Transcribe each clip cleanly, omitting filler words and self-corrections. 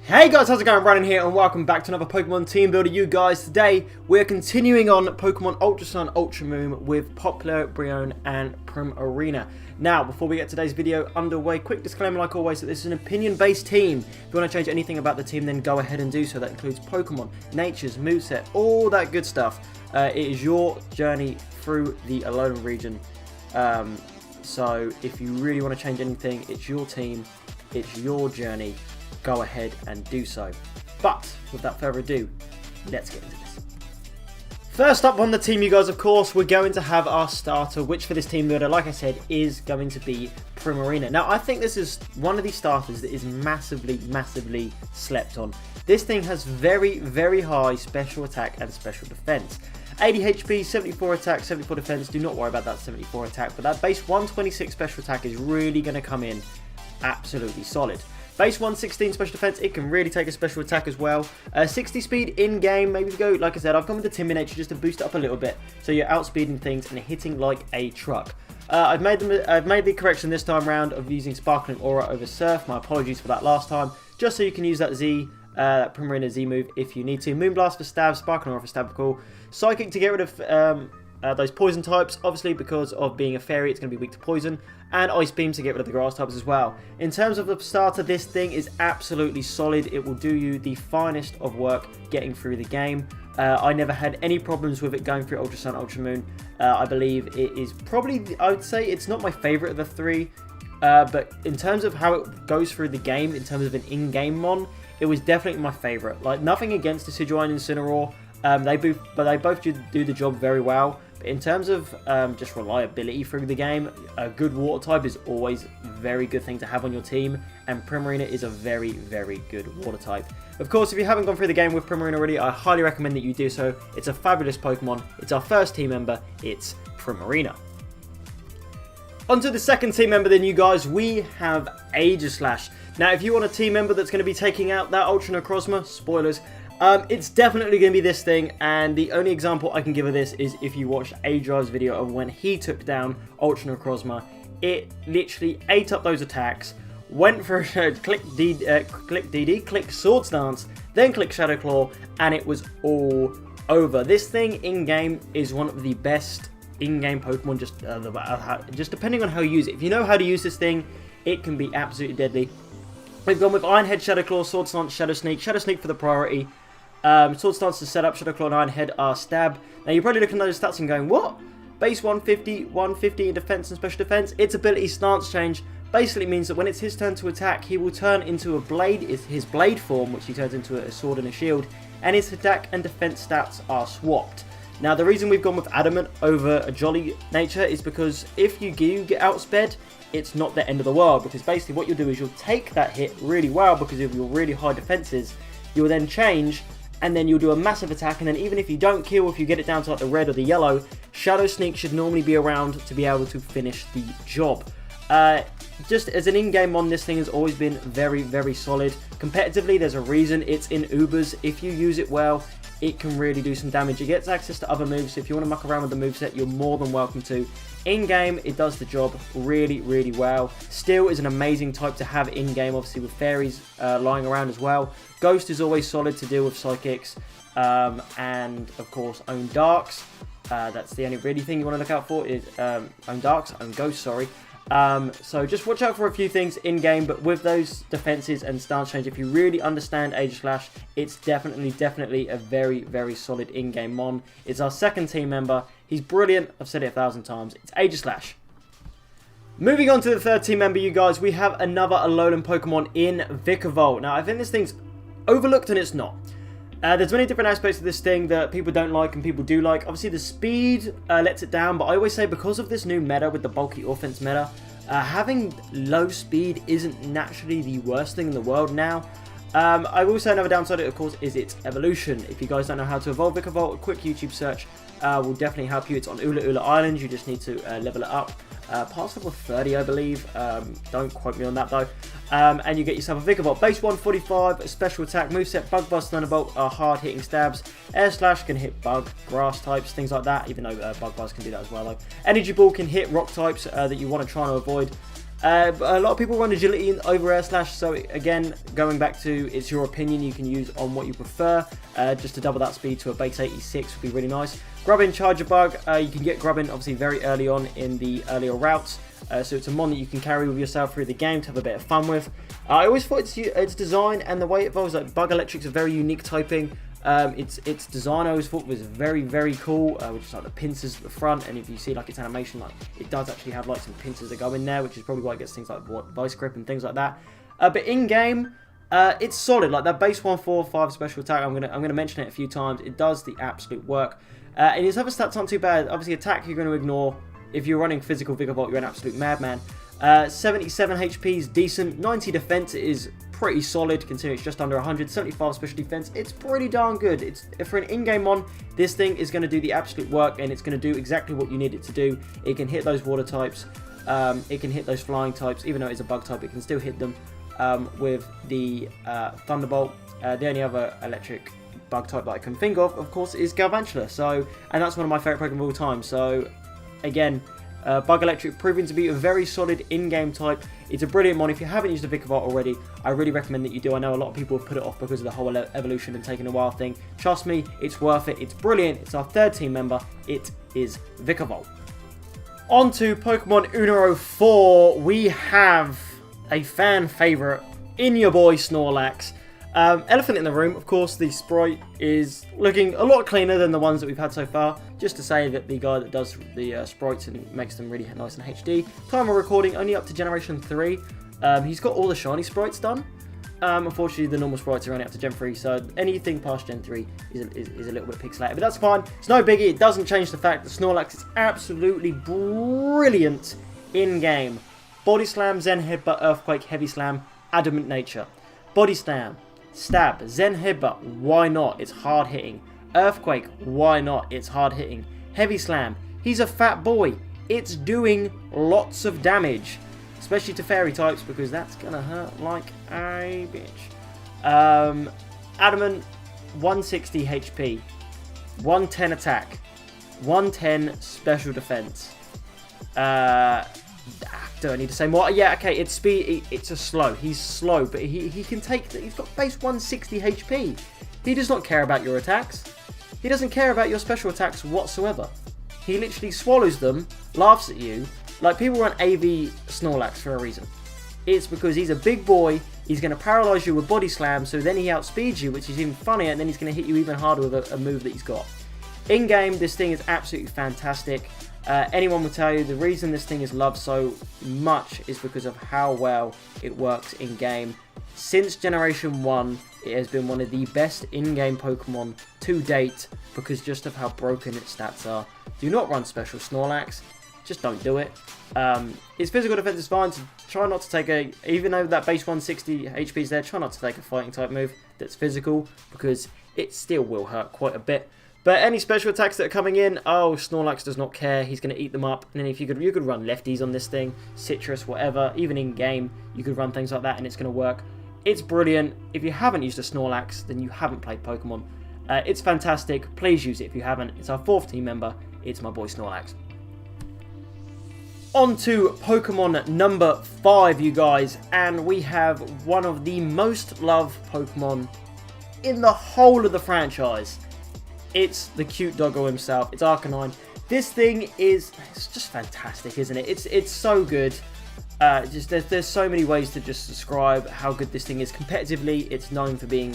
Hey guys, how's it going? Brandon here and welcome back to another Pokemon Team Builder. You guys, today we're continuing on Pokemon Ultra Sun, Ultra Moon with Popplio, Brionne and Primarina. Now, before we get today's video underway, quick disclaimer like always that this is an opinion-based team. If you want to change anything about the team, then go ahead and do so. That includes Pokemon, natures, moveset, all that good stuff. It is your journey through the Alolan region. So if you really want to change anything, it's your team, it's your journey. Go ahead and do so. But without further ado, let's get into this. First up on the team, you guys, of course, we're going to have our starter, which for this team builder, like I said, is going to be Primarina. Now, I think this is one of these starters that is massively slept on. This thing has very high special attack and special defense. 80 HP, 74 attack, 74 defense. Do not worry about that 74 attack, but that base 126 special attack is really going to come in absolutely solid. Base 116 special defense, it can really take a special attack as well. 60 speed in game, maybe go, like I said, I've gone with the Timid just to boost it up a little bit. So you're outspeeding things and hitting like a truck. I've made the correction this time round of using Sparkling Aura over Surf. My apologies for that last time. Just so you can use that Primarina Z move if you need to. Moonblast for stab, Sparkling Aura for stab, cool. Psychic to get rid of those poison types, obviously because of being a fairy it's going to be weak to poison, and Ice Beam to get rid of the grass types as well. In terms of the starter, this thing is absolutely solid. It will do you the finest of work getting through the game. I never had any problems with it going through Ultra Sun, Ultra Moon. I believe it is probably, I would say it's not my favourite of the three, but in terms of how it goes through the game, in terms of an in-game mon, it was definitely my favourite. Like, nothing against Decidueye and Incineroar, they both do the job very well. But in terms of just reliability through the game, a good water type is always a very good thing to have on your team, and Primarina is a very good water type. Of course, if you haven't gone through the game with Primarina already, I highly recommend that you do so. It's a fabulous Pokemon. It's our first team member. It's Primarina. On to the second team member then, you guys. We have Aegislash. Now, if you want a team member that's going to be taking out that Ultra Necrozma, spoilers, it's definitely going to be this thing, and the only example I can give of this is if you watched Adri's video of when he took down Ultra Necrozma. It literally ate up those attacks, went for a click DD, click Sword Stance, then click Shadow Claw, and it was all over. This thing in-game is one of the best in-game Pokemon, just depending on how you use it. If you know how to use this thing, it can be absolutely deadly. We've gone with Iron Head, Shadow Claw, Sword Stance, Shadow Sneak for the priority. Sword Stance to set up, Shadow Claw and Iron Head are stab. Now you're probably looking at those stats and going, what? Base 150, 150 in defense and special defense. Its ability stance change basically means that when it's his turn to attack, he will turn into a blade, his blade form, which he turns into a sword and a shield, and his attack and defense stats are swapped. Now the reason we've gone with Adamant over a Jolly nature is because if you do get outsped, it's not the end of the world, because basically what you'll do is you'll take that hit really well because of your really high defenses. You'll then change, and then you'll do a massive attack, and then even if you don't kill, if you get it down to like the red or the yellow, Shadow Sneak should normally be around to be able to finish the job. Just as an in-game mon, this thing has always been very solid. Competitively, there's a reason it's in Ubers. If you use it well, it can really do some damage. It gets access to other moves, so if you want to muck around with the moveset, you're more than welcome to. In-game, it does the job really well. Steel is an amazing type to have in-game, obviously with fairies lying around as well. Ghost is always solid to deal with psychics, and of course Own Darks. That's the only really thing you want to look out for is Own Darks, Own Ghost, sorry. So just watch out for a few things in-game, but with those defenses and stance change, if you really understand Aegislash, it's definitely a very solid in-game mon. It's our second team member. He's brilliant. I've said it 1,000 times. It's Aegislash. Moving on to the third team member, you guys, we have another Alolan Pokemon in Vikavolt. Now, I think this thing's overlooked and it's not. There's many different aspects of this thing that people don't like and people do like. Obviously, the speed lets it down, but I always say because of this new meta with the bulky offense meta, having low speed isn't naturally the worst thing in the world now. I will say another downside, of course, is its evolution. If you guys don't know how to evolve Vikavolt, a quick YouTube search will definitely help you. It's on Ula Island. You just need to level it up. Past level 30, I believe. Don't quote me on that, though. And you get yourself a Vikavolt. Base 145, special attack, moveset, Bug Buzz, Thunderbolt are hard-hitting stabs. Air Slash can hit bug, grass types, things like that, even though Bug Buzz can do that as well, though. Energy Ball can hit rock types that you want to try and avoid. But a lot of people run agility over Aegislash, so again, going back to it's your opinion, you can use on what you prefer. Just to double that speed to a base 86 would be really nice. Grubbin, Charger Bug, you can get Grubbin obviously very early on in the earlier routes, so it's a mon that you can carry with yourself through the game to have a bit of fun with. I always thought its design and the way it evolves, like Bug Electric's a very unique typing. Its design I always thought was very, very cool, which is like the pincers at the front, and if you see like its animation, like it does actually have like some pincers that go in there, which is probably why it gets things like Vice Grip and things like that. But in game, it's solid. Like that base 145 special attack, I'm gonna mention it a few times. It does the absolute work, and its other stats aren't too bad. Obviously, attack you're going to ignore. If you're running physical Vikavolt, you're an absolute madman. 77 HP is decent. 90 defense is pretty solid considering it's just under 100. 75 special defense, it's pretty darn good. It's for an in-game mon, this thing is going to do the absolute work, and it's going to do exactly what you need it to do. It can hit those water types, it can hit those flying types. Even though it's a bug type, it can still hit them with the Thunderbolt. The only other electric bug type that I can think of course, is Galvantula. So, and that's one of my favorite Pokemon of all time. So, again, Bug Electric proving to be a very solid in-game type. It's a brilliant mon. If you haven't used a Vikavolt already, I really recommend that you do. I know a lot of people have put it off because of the whole evolution and taking a while thing. Trust me, it's worth it. It's brilliant. It's our third team member. It is Vikavolt. On to Pokemon Unero 4. We have a fan favourite in your boy Snorlax. Elephant in the room, of course, the sprite is looking a lot cleaner than the ones that we've had so far. Just to say that the guy that does the sprites and makes them really nice and HD. Time of recording, only up to Generation 3. He's got all the shiny sprites done. Unfortunately, the normal sprites are only up to Gen 3, so anything past Gen 3 is a little bit pixelated. But that's fine. It's no biggie. It doesn't change the fact that Snorlax is absolutely brilliant in-game. Body Slam, Zen Headbutt, Earthquake, Heavy Slam, Adamant Nature. Body Slam. Stab, Zen Headbutt, why not? It's hard hitting. Earthquake, why not? It's hard hitting. Heavy Slam, he's a fat boy. It's doing lots of damage, especially to fairy types because that's gonna hurt like a bitch. Adamant, 160 HP, 110 attack, 110 special defense. Do I need to say more? Yeah, okay, it's speed, it's a slow. He's slow, but he can take, he's got base 160 HP. He does not care about your attacks. He doesn't care about your special attacks whatsoever. He literally swallows them, laughs at you. Like, people run AV Snorlax for a reason. It's because he's a big boy, he's going to paralyze you with Body Slam, so then he outspeeds you, which is even funnier, and then he's going to hit you even harder with a move that he's got. In-game, this thing is absolutely fantastic. Anyone will tell you the reason this thing is loved so much is because of how well it works in-game. Since Generation 1, it has been one of the best in-game Pokemon to date because just of how broken its stats are. Do not run Special Snorlax. Just don't do it. Its physical defense is fine, so try not to take a... Even though that base 160 HP is there, try not to take a fighting type move that's physical because it still will hurt quite a bit. But any special attacks that are coming in, oh, Snorlax does not care. He's going to eat them up. And then if you could run lefties on this thing, citrus, whatever. Even in game, you could run things like that, and it's going to work. It's brilliant. If you haven't used a Snorlax, then you haven't played Pokemon. It's fantastic. Please use it if you haven't. It's our fourth team member. It's my boy Snorlax. On to Pokemon number 5, you guys. And we have one of the most loved Pokemon in the whole of the franchise. It's the cute doggo himself. It's Arcanine. This thing it's just fantastic, isn't it? It's so good. There's so many ways to just describe how good this thing is. Competitively, it's known for being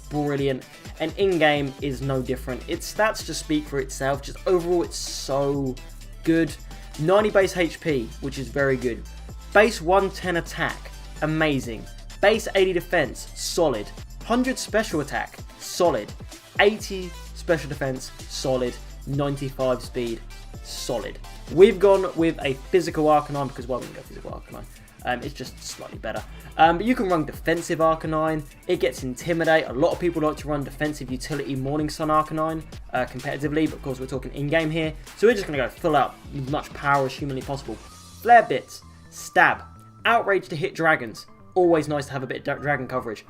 brilliant, and in-game is no different. Its stats just speak for itself. Just overall, it's so good. 90 base HP, which is very good. Base 110 attack, amazing. Base 80 defense, solid. 100 special attack, solid. 80 special defense, solid. 95 speed, solid. We've gone with a physical Arcanine because, well, we can go physical Arcanine. It's just slightly better. But you can run defensive Arcanine. It gets Intimidate. A lot of people like to run defensive utility Morning Sun Arcanine competitively, but of course we're talking in-game here. So we're just going to go full out with as much power as humanly possible. Flare Bits, Stab, Outrage to hit dragons. Always nice to have a bit of dragon coverage.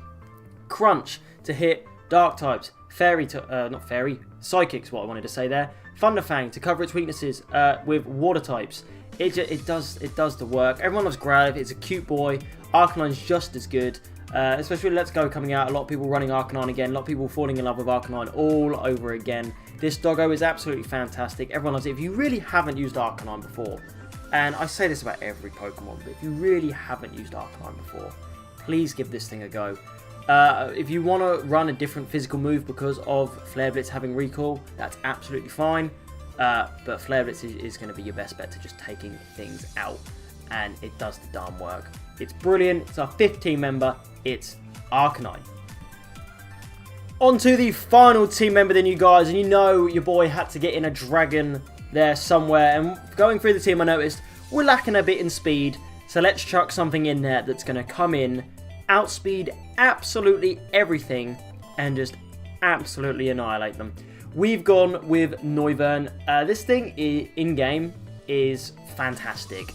Crunch to hit dark types. Fairy to, not fairy, Psychic's what I wanted to say there. Thunderfang to cover its weaknesses with water types. it does the work. Everyone loves Growlithe. It's a cute boy. Arcanine's just as good. Especially with Let's Go coming out, a lot of people running Arcanine again, a lot of people falling in love with Arcanine all over again. This doggo is absolutely fantastic. Everyone loves it. If you really haven't used Arcanine before, and I say this about every Pokemon, but if you really haven't used Arcanine before, please give this thing a go. If you want to run a different physical move because of Flare Blitz having recall, that's absolutely fine. But Flare Blitz is going to be your best bet to just taking things out, and it does the darn work. It's brilliant. It's our 5th team member. It's Arcanine. On to the final team member then, you guys, and you know your boy had to get in a dragon there somewhere, and going through the team I noticed we're lacking a bit in speed, so let's chuck something in there that's going to come in, outspeed absolutely everything, and just absolutely annihilate them. We've gone with Noivern. This thing in-game is fantastic.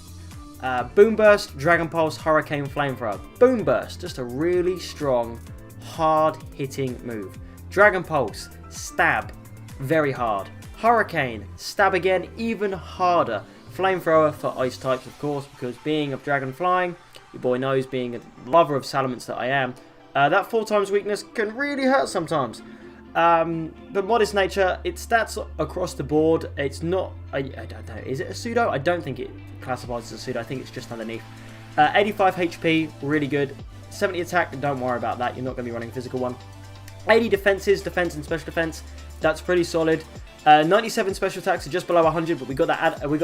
Boom Burst, Dragon Pulse, Hurricane, Flamethrower. Boom Burst, just a really strong, hard-hitting move. Dragon Pulse, stab, very hard. Hurricane, stab again, even harder. Flamethrower for ice types, of course, because being of dragon flying, your boy knows, being a lover of salamence that I am, that 4 times weakness can really hurt sometimes. But Modest Nature, its stats across the board, it's not, I don't know, is it a pseudo? I don't think it classifies as a pseudo, I think it's just underneath. 85 HP, really good. 70 attack, don't worry about that, you're not going to be running a physical one. 80 defenses, defense and special defense, that's pretty solid. 97 special attacks, so just below 100, but we got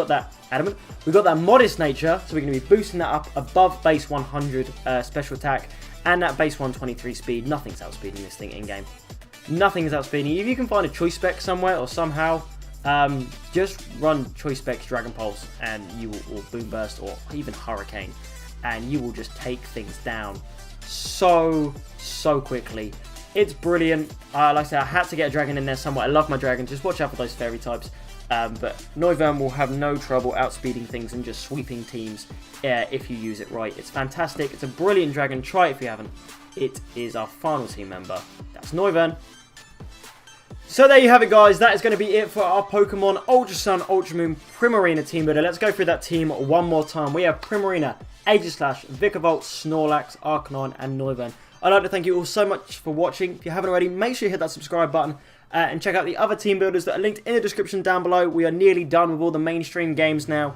that Modest Nature, so we're going to be boosting that up above base 100 special attack, and that base 123 speed. Nothing's outspeeding this thing in-game. Nothing is outspeeding. If you can find a Choice Spec somewhere or somehow, just run Choice Spec's Dragon Pulse and you will, or Boom Burst, or even Hurricane, and you will just take things down so quickly. It's brilliant. Like I said, I had to get a dragon in there somewhere. I love my dragons. Just watch out for those fairy types. But Noivern will have no trouble outspeeding things and just sweeping teams if you use it right. It's fantastic. It's a brilliant dragon. Try it if you haven't. It is our final team member. That's Noivern. So there you have it, guys. That is going to be it for our Pokemon Ultra Sun, Ultra Moon, Primarina team builder. Let's go through that team one more time. We have Primarina, Aegislash, Vikavolt, Snorlax, Arcanine, and Noivern. I'd like to thank you all so much for watching. If you haven't already, make sure you hit that subscribe button and check out the other team builders that are linked in the description down below. We are nearly done with all the mainstream games now.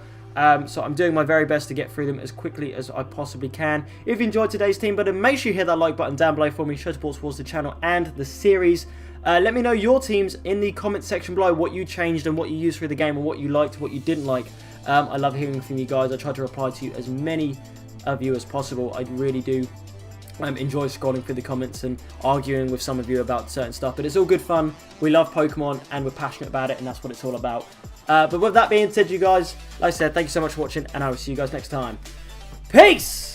So I'm doing my very best to get through them as quickly as I possibly can. If you enjoyed today's team builder, make sure you hit that like button down below for me. Show support towards the channel and the series. Let me know your teams in the comment section below, what you changed and what you used through the game, and what you liked, what you didn't like. I love hearing from you guys. I try to reply to as many of you as possible. I really do enjoy scrolling through the comments and arguing with some of you about certain stuff. But it's all good fun. We love Pokemon and we're passionate about it, and that's what it's all about. But with that being said, you guys, like I said, thank you so much for watching, and I will see you guys next time. Peace!